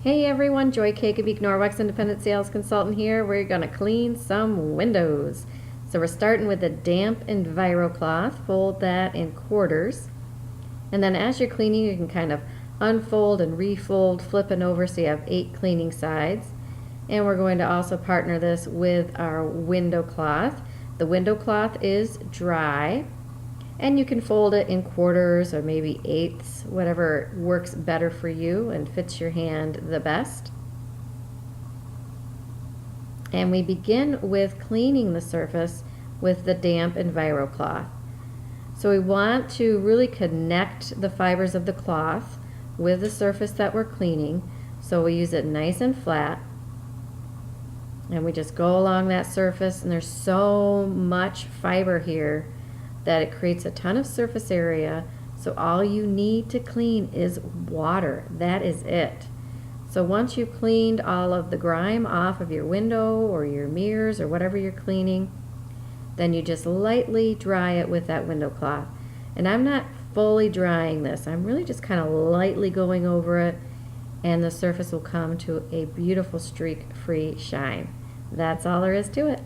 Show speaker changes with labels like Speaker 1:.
Speaker 1: Hey everyone, Joy Cakebeek, Norwex Independent Sales Consultant here. We're going to clean some windows. So we're starting with a damp Enviro Cloth. Fold that in quarters. And then as you're cleaning, you can kind of unfold and refold, flipping over so you have 8 cleaning sides. And we're going to also partner this with our window cloth. The window cloth is dry. And you can fold it in quarters or maybe eighths, whatever works better for you and fits your hand the best. And we begin with cleaning the surface with the damp Enviro Cloth. So we want to really connect the fibers of the cloth with the surface that we're cleaning. So we use it nice and flat. And we just go along that surface, and there's so much fiber here that it creates a ton of surface area. So all you need to clean is water. That is it. So once you've cleaned all of the grime off of your window or your mirrors or whatever you're cleaning, then you just lightly dry it with that window cloth. And I'm not fully drying this. I'm really just kind of lightly going over it, and the surface will come to a beautiful streak-free shine. That's all there is to it.